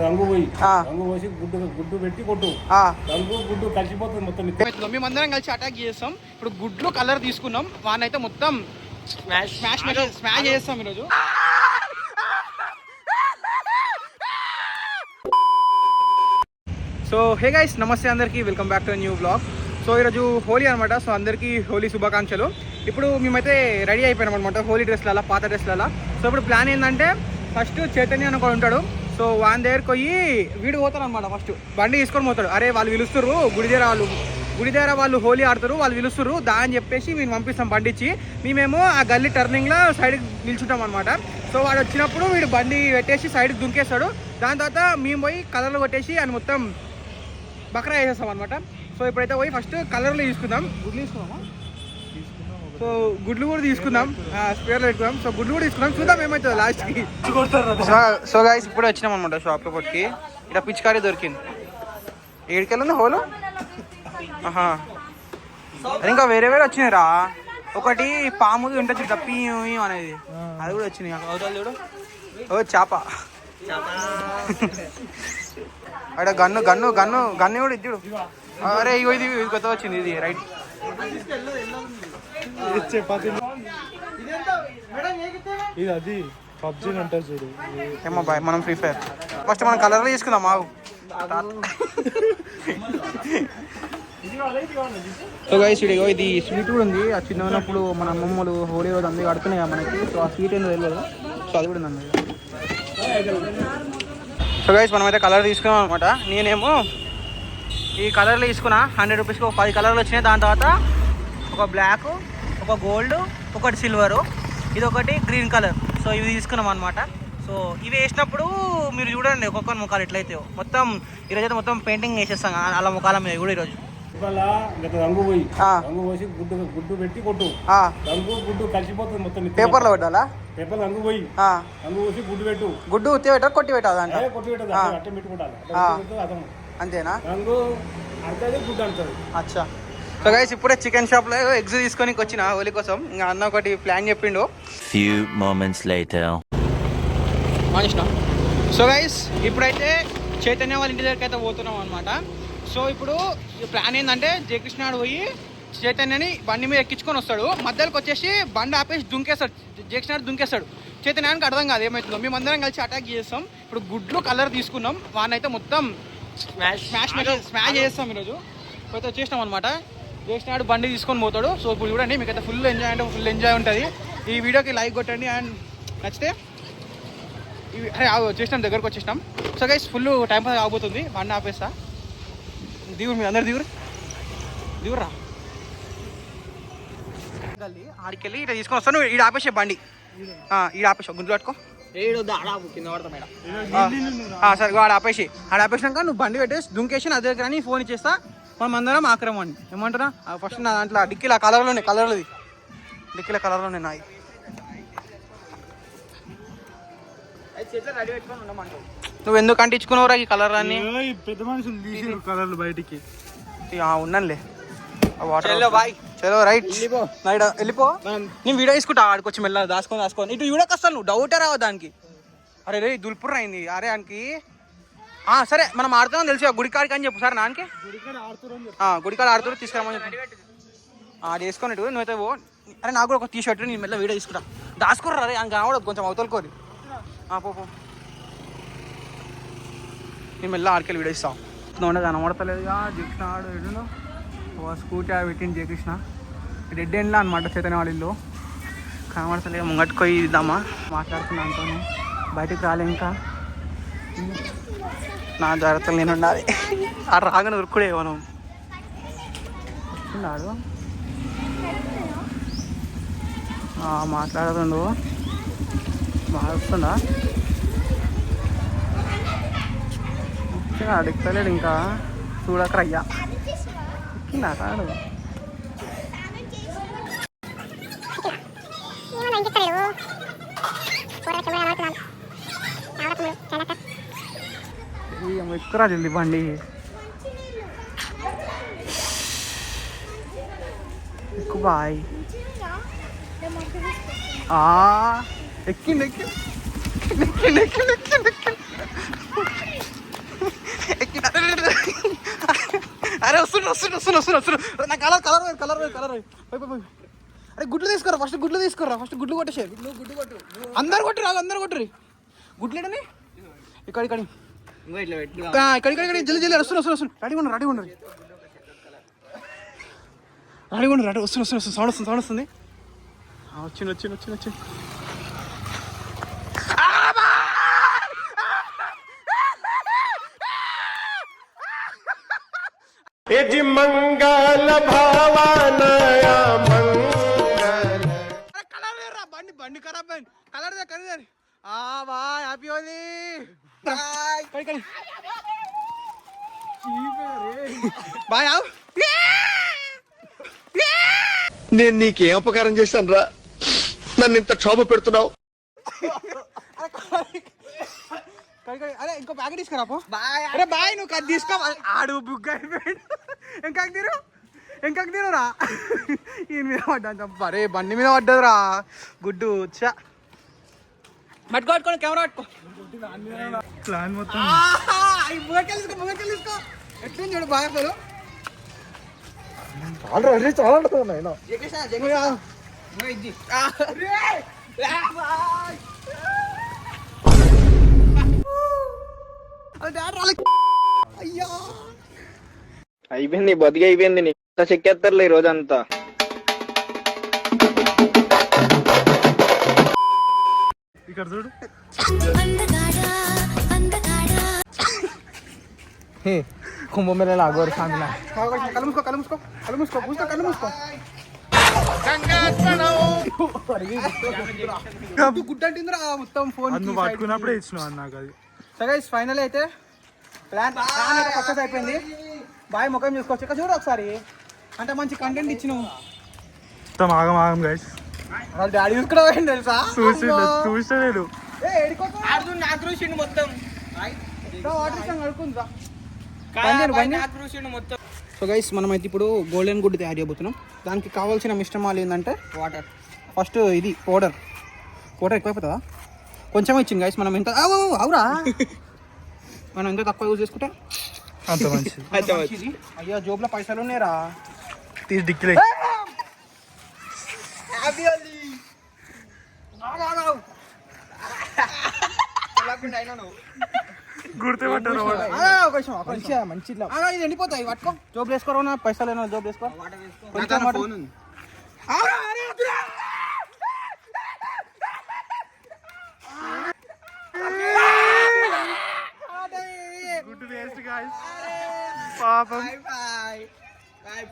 రంగు పోసి గుడ్డు పెట్టి కొట్టు రంగు గుడ్డు కలిసిపోతుంది మొత్తం. మేమందరం కలిసి అటాక్ చేస్తాం. ఇప్పుడు గుడ్లు కలర్ తీసుకున్నాం, వానైతే మొత్తం స్మాష్ చేస్తాం ఈరోజు. సో హే గైస్, నమస్తే అందరికీ, welcome back to new blog. So ఈరోజు హోలీ అనమాట. సో అందరికీ హోలీ శుభాకాంక్షలు. ఇప్పుడు మేమైతే రెడీ అయిపోయినాం అనమాట హోలీ డ్రెస్లలో, పాత డ్రెస్లలో. సో ఇప్పుడు ప్లాన్ ఏంటంటే ఫస్ట్ చైతన్య అని ఒకడు ఉంటాడు. సో వాని దగ్గరికి పోయి వీడు పోతాడు అనమాట. ఫస్ట్ బండి తీసుకొని పోతాడు. అరే వాళ్ళు పిలుస్తారు గుడి దగ్గర వాళ్ళు హోలీ ఆడతారు, వాళ్ళు పిలుస్తారు దా అని చెప్పేసి మేము పంపిస్తాం బండి ఇచ్చి. మేమేమో ఆ గల్లీ టర్నింగ్లో సైడ్కి నిల్చుంటాం అనమాట. సో వాడు వచ్చినప్పుడు వీడు బండి పెట్టేసి సైడ్కి దుంకేస్తాడు. దాని తర్వాత మేము పోయి కలర్లు కొట్టేసి అని మొత్తం బక్రా వేసేస్తాం అనమాట. సో ఇప్పుడైతే పోయి ఫస్ట్ కలర్లు తీసుకుందాం. గుడ్లు తీసుకుందామా? సో గుడ్లు కూడా తీసుకుందాం, స్పేర్లో పెట్టుకుందాం. సో గుడ్లు కూడా తీసుకుందాం, చూద్దాం ఏమవుతుంది లాస్ట్కి. సో గైస్ ఇప్పుడే వచ్చినాం అనమాట షాప్లో కొట్టుకి. ఇక్కడ పిచికారీ దొరికింది. ఏడుకెళ్ళింది హోలు. ఇంకా వేరే వచ్చినాయిరా. ఒకటి పాముది ఉంటుంది తప్పి అనేది, అది కూడా వచ్చినాయి. అవుతుంది చూడు, ఓ చేప. అక్కడ గన్ను గన్ను గన్ను గన్ను కూడా ఇద్దుడు. అరే ఇగో ఇది కొత్త వచ్చింది, ఇది రైట్. ఇది అది పబ్జీ అంటారు చూడు. ఏమో బాయ్, మనం ఫ్రీ ఫైర్ ఫస్ట్ మనం కలర్లో తీసుకుందాం. మాకు సో గైస్ ఇదిగో ఇది స్వీట్ కూడా ఉంది. ఆ చిన్న ఉన్నప్పుడు మన అమ్మమ్మలు హోలీ రోజు అందరూ కడుతున్నాయి కదా మనకి. సో ఆ స్వీట్ ఏందో తెలియదు. సో అది కూడా ఉంది. సో గైస్ మనమైతే కలర్ తీసుకున్నాం అనమాట. నేనేమో ఈ కలర్లు తీసుకున్నా 100 రూపీస్కి ఒక 10 కలర్లు వచ్చినాయి. దాని తర్వాత ఒక బ్లాక్, ఒక గోల్డ్, ఒకటి సిల్వరు, ఇది ఒకటి గ్రీన్ కలర్. సో ఇవి తీసుకున్నాం అనమాట. సో ఇవి వేసినప్పుడు మీరు చూడండి ఒక్కొక్క ముఖాలు ఎట్లయితే మొత్తం ఈరోజు అయితే మొత్తం పెయింటింగ్ వేసేస్తాం అలా ముఖాల మీద కూడా ఈరోజు. రంగు పోసి గుడ్డు పెట్టి కొట్టు రంగు గుడ్డు కలిసిపోతుంది మొత్తం. పేపర్లో పెట్టాలా? పేపర్ రంగు పోసి గుడ్డు పెట్టు. గుడ్డు ఉత్తి పెట్టాలి, కొట్టి పెట్టాలి అంటే కొట్టి పెట్టదు, అట్టే పెట్టుకుంటారు. అంతేనా? రంగు అంటే గుడ్డు అంటారు. అచ్చా. సో గైస్ ఇప్పుడే చికెన్ షాప్లో ఎగ్స్ తీసుకొని వచ్చిన హోలీ కోసం. ఇంకా అన్న ఒకటి ప్లాన్ చెప్పిండు. Few moments later. So guys ఇప్పుడైతే చైతన్య వాళ్ళ ఇంటి దగ్గరికి అయితే పోతున్నాం అనమాట. సో ఇప్పుడు ప్లాన్ ఏంటంటే జయకృష్ణాడు పోయి చైతన్యని బండి మీద ఎక్కించుకొని వస్తాడు. మధ్యలోకి వచ్చేసి బండి ఆపేసి దుంకేస్తాడు. జయకృష్ణాడు దుంకేస్తాడు. చైతన్యానికి అర్థం కాదు ఏమవుతుందో. మేమందరం కలిసి అటాక్ చేస్తాం. ఇప్పుడు గుడ్లు కలర్ తీసుకున్నాం, వానైతే మొత్తం స్మాష్ చేస్తాం ఈరోజు. అయితే వచ్చేసినాం అనమాట. జయకృష్ణాడు బండి తీసుకొని పోతాడు. సో ఇప్పుడు చూడండి, మీకైతే ఫుల్ ఎంజాయ్ అంటే ఫుల్ ఎంజాయ్ ఉంటుంది. ఈ వీడియోకి లైక్ కొట్టండి అండ్ నచ్చితే వచ్చేసినాం, దగ్గరకు వచ్చేసినాం. So guys full time pass కాబోతుంది. బండి ఆపేస్తా. దిగురు, మీరు అందరు దిగురా. ఆడికెళ్ళి ఇట్లా తీసుకొని వస్తాను. ఈడ ఆపేసే బండి, ఈడ ఆపేసా. గుండు పట్టుకో కింద పడతా మేడం. సరే ఆడ ఆపేసినాక నువ్వు బండి పెట్టేసి దుంకేసి నా దగ్గర నీ ఫోన్ ఇచ్చేస్తా. మనం అందరం ఆక్రమణి ఏమంటారా. ఫస్ట్ నా దాంట్లో డిక్కీల కలర్లోనే, కలర్లది డిక్కీల కలర్లోనే నాయి. నువ్వు ఎందుకు అంటించుకున్నావురా ఈ కలర్ అన్ని? పెద్ద మనుషులు కలర్లు బయటికి ఉన్నానులే. చలో రైట్ వెళ్ళిపో. నేను వీడియో తీసుకుంటా. ఆడుకొచ్చి మెల్ల దాచుకొని ఇటు వీడియోకి వస్తాను. నువ్వు డౌటే రావు దానికి. అరే రే దుల్పుర్ అయింది. అరే దానికి సరే మనం ఆడుతున్నాం తెలుసు. గుడికాడికి అని చెప్పు సార్ నాన్నకి. గుడికాడ ఆడుతూ తీసుకురామని చెప్పి అది వేసుకొని నువ్వైతే పో. అరే నాకు కూడా ఒక టీ షర్ట్ నేను మెల్ల వీడియో తీసుకుంటా. దాచుకోరు అరే అని కనబడదు, కొంచెం అవతలుకోరు. పో నేను మెల్ల ఆడికెళ్ళి వీడియో ఇస్తాం. కనబడతలేదుగా జయకృష్ణ ఆడు ఎడును స్కూటీ పెట్టింది జయకృష్ణ. డెడ్ ఎండ్లా అనమాట చైతన్య వాళ్ళ ఇల్లు. కనబడతలేదు. ముంగట్టుకు పోయి ఇద్దామా మాట్లాడుతున్నా అంతా. బయటకు రాలే ఇంకా. నా జాగ్రత్తలు నేను ఉండాలి. ఆ రాగానే ఉరుకుడే మనం వచ్చిన్నాడు. మాట్లాడుతుండు, మారుస్తుండా. అడుగుతలేడు ఇంకా. చూడకరయ్యా ఎక్కిందా కాడు. ఎక్కురా జల్ది బండి. ఎక్కువ బాయ్. ఎక్కింది నా కలర్ అరే గుడ్లు తీసుకోరా ఫస్ట్ గుడ్లు కొట్టేసే గుడ్లు కొట్టు అందరు కొట్టురు గుడ్లేడని ఇక్కడ జల్లి వస్తున్నా రెడీ ఉండరు వస్తున్నా సౌండ్ వస్తుంది వచ్చింది यदि मंगल भावानया मंगल బండి ఖరాబ్ అయింది కలర్ బాయ్ హ్యాపీ హోలీ బాయ్ నేను నీకేం అపకారం చేశాను రా నన్ను ఇంత క్షోభ పెడుతున్నావు అరే ఇంకో ప్యాకెట్ తీసుకురాపో అరే బాయ్ నువ్వు కది తీసుకో ఆడు బుక్ అయిపోయాడు ఎంకాక తిరురా ఈయన మీద పడ్డా అరే బండి మీద పడ్డదురా గుడ్డు చా పట్టుకోని కెమెరా పట్టుకో ప్లాన్ మొత్తం తీసుకో ఎట్లా చూడు బాగా పేరు అయ్యా అయిపోయింది బతికి అయిపోయింది నీ చెక్కేస్తారులే ఈ రోజంతా ఇక్కడ చూడు కుంభమేళ అగోరు సాంగ్లా కళ్ళు మూసుకో గుడ్ అంటుందిరా మొత్తం ఫోన్ పట్టుకున్నప్పుడే ఇచ్చినావు నాకు అది సరే ఫైనల్ అయితే ప్లాన్ అయితే సక్సెస్ అయిపోయింది బాయ్ ముఖం చూసుకోవచ్చు ఇక్కడ చూడు ఒకసారి అంటే మంచి కంటెంట్ ఇచ్చినావు మొత్తం ఆగం గైస్ వాళ్ళ డాడీ కూడా పోయింది తెలుసా చూసలేదు మొత్తం సో గైస్ మనం అయితే ఇప్పుడు గోల్డెన్ గుడ్ తయారు చేయబోతున్నాం దానికి కావాల్సిన మిశ్రమాలు ఏంటంటే వాటర్ ఫస్ట్ ఇది పౌడర్ ఎక్కువైపోతుందా కొంచెం ఇచ్చింది గైస్ మనం ఎంత అవురా మనం ఎంత తక్కువ యూజ్ చేసుకుంటే అంత మంచిది అయ్యా జోబులో పైసలు ఉన్నాయరా తీసి డిక్కిలే గుర్తుపట్టారు మంచి ఇది ఎండిపోతాయి పట్టుకో జోబులు వేసుకోరా పైసలు ఏమో జోబులు వేసుకో పాపం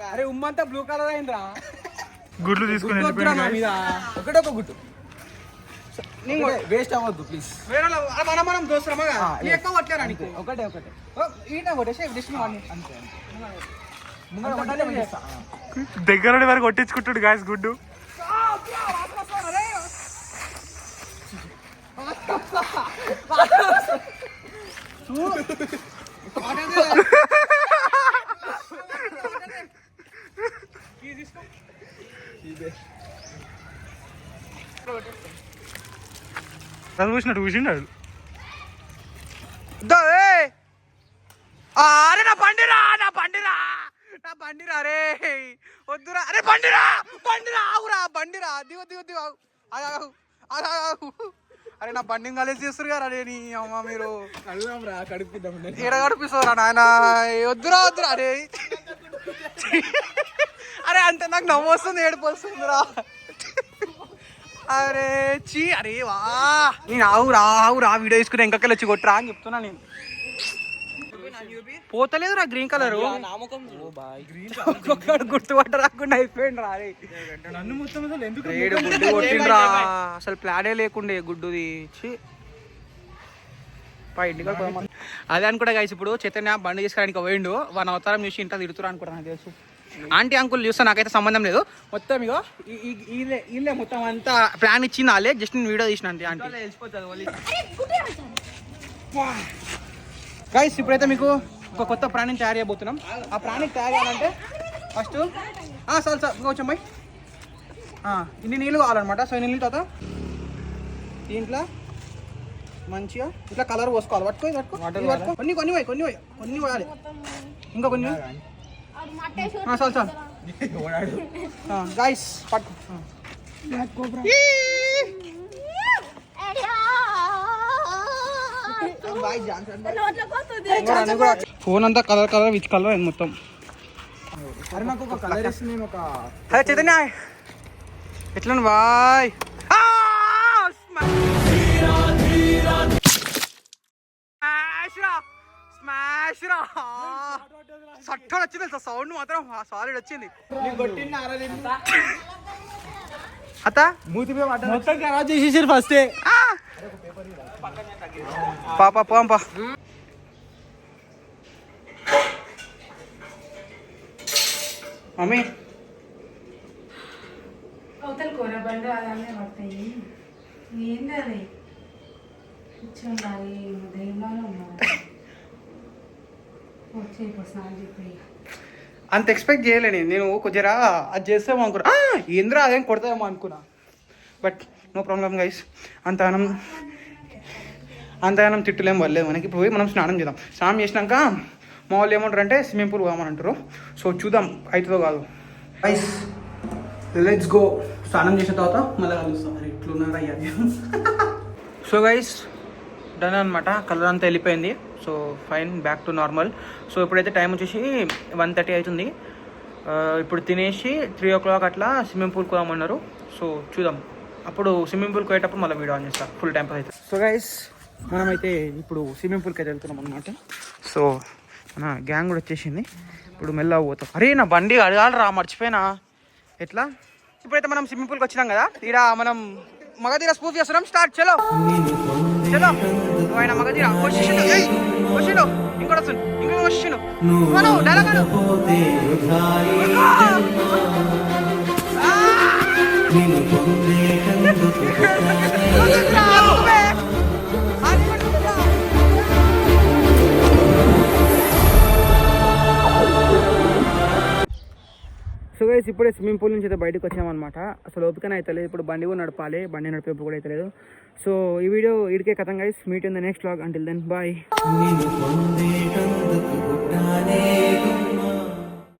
అరే ఉమ్మంతా బ్లూ కలర్ అయిందిరా గుడ్లు తీసుకుని ఒకటే ఒక గుట్టు వేస్ట్ అవ్వద్దు ప్లీజ్ మనం దోస్తామా ఎక్కువ కొట్టారా నీకు ఒకటే ఈట కొట్టేసి దగ్గర వరకు కొట్టించుకుంటాడు గాయస్ గుడ్డు చూసినాడు అరే నా బండిరా రే వద్దురా అరే బండిరా ఆవురా బండిరా దిగు ఆగు అరే నా బండిని కలిసి చేస్తారు కదా అరే నీ అమ్మ మీరు ఎడ కడిపిస్తారా నాయన వద్దురా అరే అరే అంటే నాకు నవ్వు వస్తుంది ఏడుపు వస్తుందిరా అరే చీ అరే వా నేను ఆవురా వీడియో తీసుకుని ఎంకకెళ్ళి వచ్చి కొట్టరా అని చెప్తున్నా నేను పోతలేదురా గ్రీన్ కలర్ గుర్తుపట్ట రాకుండా అయిపోయింది రా నన్ను మొత్తం అసలు ఎందుకు గుడ్డు కొట్టిండ్రా అసలు ప్లానే లేకుండే గుడ్డుది అదే అనుకుంటా గైస్ ఇప్పుడు చైతన్య బండి తీసుకురానికి పోయిండు వాని అవతారం చూసి ఇంత తిడుతురా అనుకుంటా నాకు తెలుసు ఆంటీ అంకుల్ చూస్తే నాకైతే సంబంధం లేదు మొత్తం ఇగో వీళ్ళే మొత్తం అంతా ప్లాన్ ఇచ్చింది వాళ్ళే జస్ట్ నేను వీడియో తీసిన అంతే ఆంటీ గైస్ ఇప్పుడైతే మీకు ఒక కొత్త ప్రాణిని తయారు చేయబోతున్నాం ఆ ప్రాణిని తయారు చేయాలంటే ఫస్ట్ చాలు ఇంకొంచెం పోయి ఇన్ని నీళ్ళు కావాలన్నమాట సో ఇన్ని నీళ్ళు తర్వాత దీంట్లో మంచిగా ఇట్లా కలర్ పోసుకోవాలి పట్టుకో కొన్ని పోయాలి ఇంకా కొన్ని చాలు చాలు గాయస్ పట్టు ఫోన్ అంతా కలర్ కలర్ విచ్ కలర్ అయింది మొత్తం. అరే చైతన్య ఎట్లా బాయ్ స్మాష్ రా సట్టో వచ్చింది తెలుసా సౌండ్ మాత్రం సాలిడ్ వచ్చింది. అత్త మూతి మొత్తం ఖరాబ్ చేసేసారు ఫస్ట్ పాప పోంపా. మమ్మీ అవతల కూర బండి అలానే పడతాయి. ఏంది అది కూర్చోండి దయ్యంలోనే ఉన్నారు. వచ్చే స్నానం చెప్పి అంత ఎక్స్పెక్ట్ చేయలేని నేను కొద్దిగా అది చేస్తామో అనుకున్నా. ఏంద్రా అదేం కొడతామో అనుకున్నా. But no problem guys. అంతగానం తిట్టులేం వల్లేదు మనకి. ఇప్పుడు పోయి మనం స్నానం చేద్దాం. స్నానం చేసినాక మా వాళ్ళు ఏమంటారు అంటే స్విమ్మింగ్ పూల్ పోదామని అంటారు. సో చూద్దాం అవుతుందో కాదు. Guys let's go. స్నానం చేసిన తర్వాత మళ్ళీ కలుస్తాం. మరి ఇట్లున్నారా అయ్యా. సో గైస్ డన్ అనమాట. కలర్ అంతా వెళ్ళిపోయింది. So fine, back to normal. So ఇప్పుడైతే టైం వచ్చేసి 1:30 అవుతుంది. ఇప్పుడు తినేసి 3 o'clock అట్లా స్విమ్మింగ్ పూల్కి పోదామన్నారు. సో చూద్దాం. అప్పుడు స్విమ్మింగ్ పూల్కి పోయేటప్పుడు మళ్ళీ వీడియో ఆన్ చేస్తాను. ఫుల్ టైం పాస్ అవుతుంది. సో గైస్ మనమైతే ఇప్పుడు స్విమ్మింగ్ పూల్కి అయితే వెళ్తున్నాం అనమాట. సో మన గ్యాంగ్ కూడా వచ్చేసింది. ఇప్పుడు మెల్లగా పోతాం. అరే నా బండి అడగాలరా మర్చిపోయినా. ఎట్లా ఇప్పుడైతే మనం స్విమ్మింగ్ పూల్కి వచ్చినాం కదా. ఇక్కడ మనం మగధీర స్పూఫ్ చేస్తున్నాం. స్టార్ట్ చలో చలో. ఆయన మగధీర వచ్చిండు ఇంకోటి వస్తుంది. ఇంకొక వచ్చిండు సో గైస్ ఇప్పుడే స్విమ్మింగ్ పూల్ నుంచి అయితే బయటకు వచ్చామన్నమాట. అసలు ఓపికనే అవుతలేదు. ఇప్పుడు బండి కూడా నడపాలి. బండి నడిపేప్పుడు కూడా అవుతలేదు. సో ఈ వీడియో ఇడికే కథం guys. Meet in the next vlog. Until then bye.